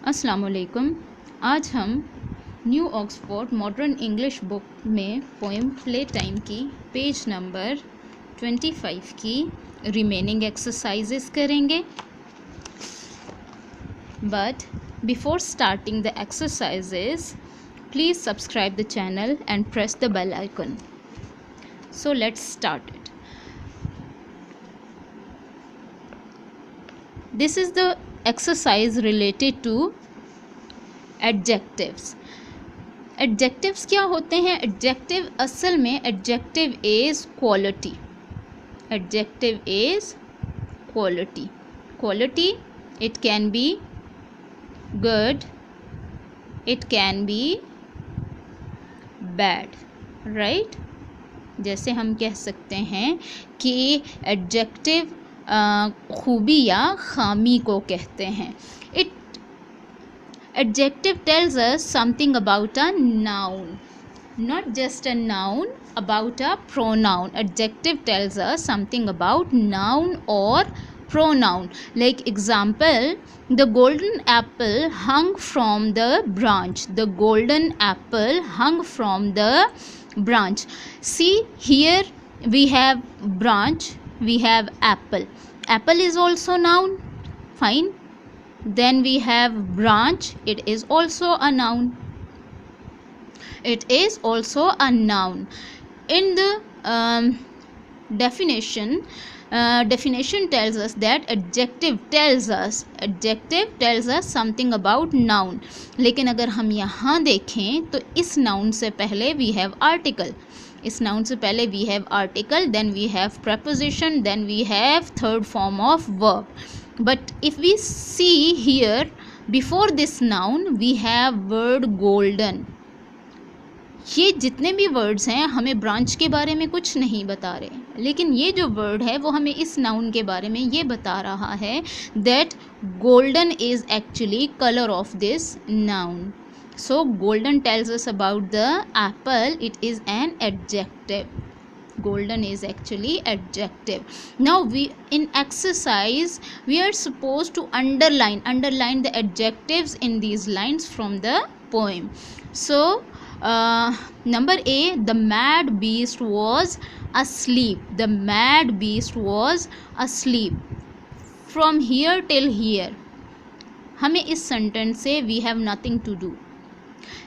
अस्सलाम वालेकुम। आज हम new Oxford modern English book में पोएम प्ले टाइम की पेज नंबर 25 की रिमेनिंग एक्सरसाइजेस करेंगे। But before starting the exercises please subscribe the channel and press the bell icon. So let's start it. This is the exercise related to adjectives. Adjectives क्या होते हैं? Adjective असल में adjective is quality. Adjective is quality. Quality, it can be good, it can be bad, right? जैसे हम कह सकते हैं कि adjective खूबी या खामी को कहते हैं। It adjective tells us something about a noun, not just a noun, about a pronoun. Adjective tells us something about noun or pronoun. Like example, the golden apple hung from the branch. The golden apple hung from the branch. See, here we have branch, we have apple. Apple is also noun, fine. Then we have branch, it is also a noun. It is also a noun. In the definition tells us that adjective tells us something about noun. लेकिन अगर हम यहाँ देखें तो इस noun से पहले we have article. इस noun से पहले we have article, then we have preposition, then we have third form of verb. But if we see here, before this noun we have word golden. ये जितने भी words हैं हमें branch के बारे में कुछ नहीं बता रहे, लेकिन ये जो वर्ड है वो हमें इस नाउन के बारे में ये बता रहा है that golden is actually colour of this noun. So golden tells us about the apple, it is an adjective. Golden is actually adjective. Now we in exercise we are supposed to underline the adjectives in these lines from the poem. So number A, the mad beast was asleep. The mad beast was asleep. From here till here हमें इस sentence से we have nothing to do.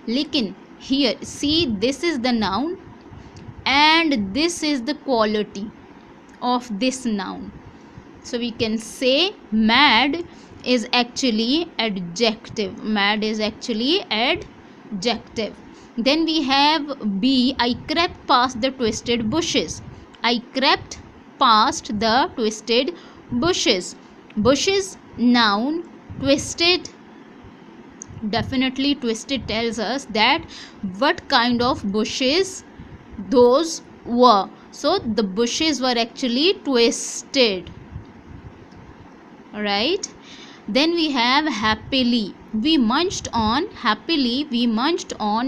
लेकिन here see, this is the noun and this is the quality of this noun. So we can say mad is actually adjective. Mad is actually adjective. Then we have B, I crept past the twisted bushes. I crept past the twisted bushes. Bushes noun, twisted, definitely twisted tells us that what kind of bushes those were. So the bushes were actually twisted, right? Then we have happily, we munched on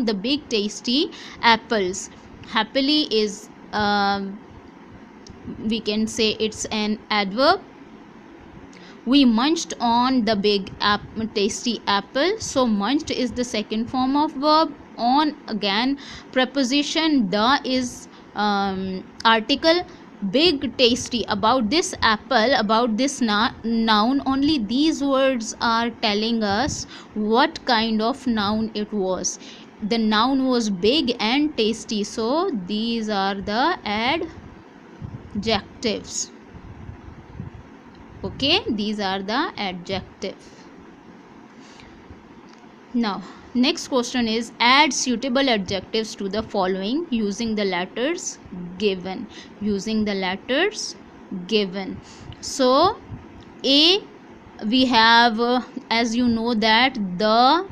the big tasty apples. Happily is we can say it's an adverb. We munched on the big tasty apple. So munched is the second form of verb. On again preposition, the is article. Big tasty, about this apple, about this noun, only these words are telling us what kind of noun it was. The noun was big and tasty, so these are the adjectives. Okay, these are the adjectives. Now next question is add suitable adjectives to the following using the letters given. So A, we have as you know that the,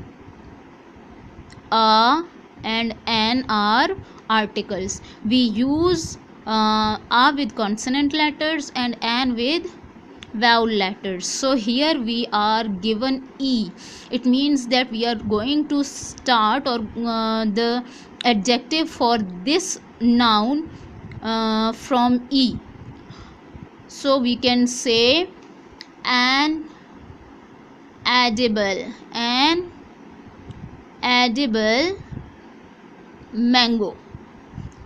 a and an are articles. We use a with consonant letters and an with vowel letters. So here we are given E. It means that we are going to start or the adjective for this noun from E. So we can say an edible, an edible mango,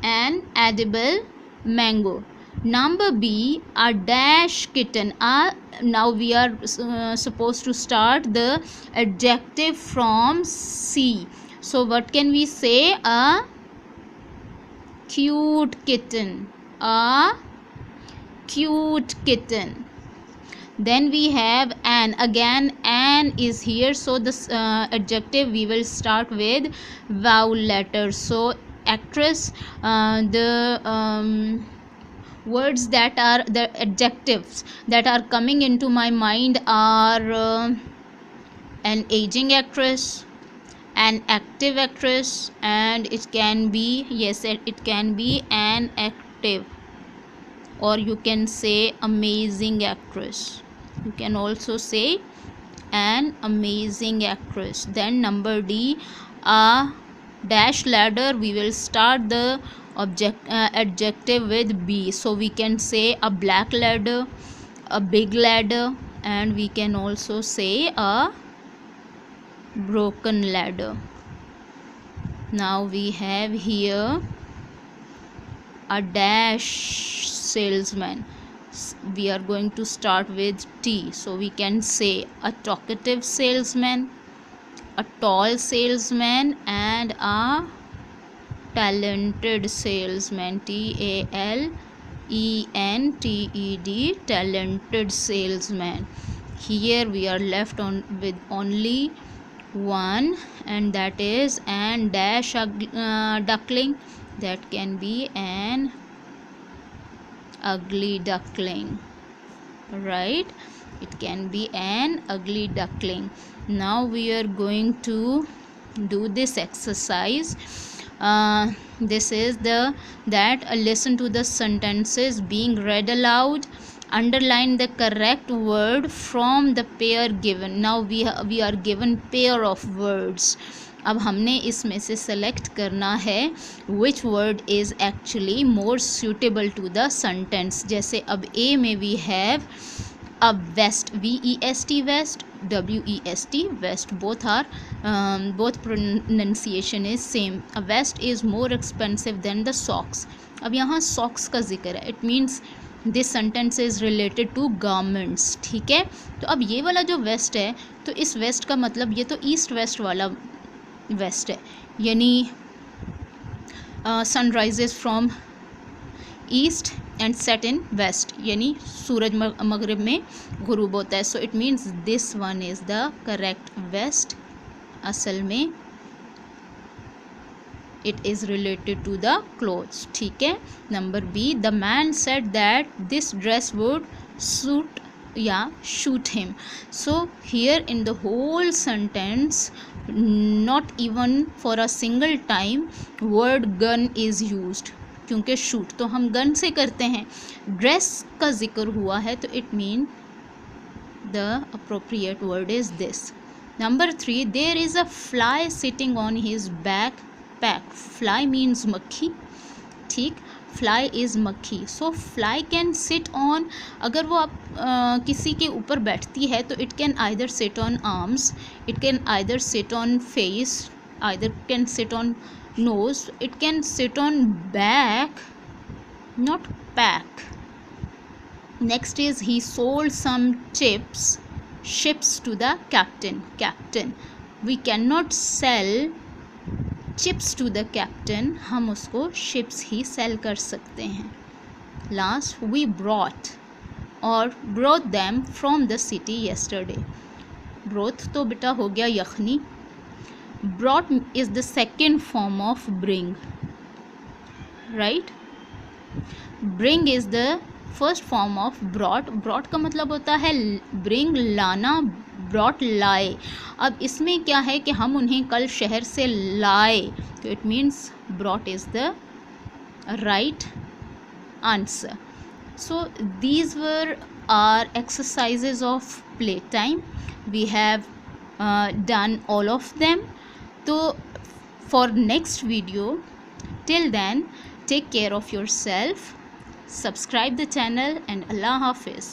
an edible mango. Number B, a dash kitten. Now we are supposed to start the adjective from C. So what can we say? A cute kitten, a cute kitten. Then we have an. Again an is here, so this adjective we will start with vowel letter. So actress, the words that are the adjectives that are coming into my mind are an aging actress, an active actress, and it can be, yes, it can be an active, or you can say amazing actress. You can also say an amazing actress. Then number D, a dash ladder. We will start the adjective with B. So we can say a black ladder, a big ladder, and we can also say a broken ladder. Now we have here a dash salesman. We are going to start with T. So we can say a talkative salesman, a tall salesman, and a talented salesman. TALENTED, talented salesman. Here we are left on with only one, and that is an dash duckling. That can be an ugly duckling, right? It can be an ugly duckling. Now we are going to do this exercise. This is that listen to the sentences being read aloud, underline the correct word from the pair given. Now we are given pair of words. अब हमने इसमें से select करना है which word is actually more suitable to the sentence. जैसे अब A में we have a vest, VEST vest, WEST west, both pronunciation is same. A vest is more expensive than the socks. अब यहाँ socks का जिक्र है, it means this sentence is related to garments. ठीक है, तो अब ये वाला जो वेस्ट है, तो इस वेस्ट का मतलब ये तो ईस्ट वेस्ट वाला वेस्ट है, यानी sun rises from east and set in west, यानी सूरज मगरिब में गुरूब होता है. So it means this one is the correct vest. असल में it is related to the clothes. ठीक है. Number B, the man said that this dress would suit या shoot him. So here in the whole sentence, not even for a single time word gun is used, क्योंकि shoot तो हम gun से करते हैं. Dress का जिक्र हुआ है, तो it mean the appropriate word is this. Number 3, there is a fly sitting on his backpack. Fly means मक्खी. ठीक, फ्लाई इज़ मक्खी. So fly can sit on, अगर वो आप किसी के ऊपर बैठती है तो it can either sit on arms, it can either sit on face, either can sit on nose, it can sit on back, not pack. Next is he sold some ships to the captain. We can not sell chips to the captain, हम उसको ships ही sell कर सकते हैं. Last, we brought them from the city yesterday. Broth तो बेटा हो गया यखनी. Brought is the second form of bring, right. Bring is the first form of brought. Brought का मतलब होता है ब्रिंग, लाना. ब्रॉट लाए. अब इसमें क्या है कि हम उन्हें कल शहर से लाए, तो it means brought is the right answer. So these were are exercises of play time. We have done all of them. तो for next video, till then, take care of yourself, subscribe the channel, and Allah Hafiz.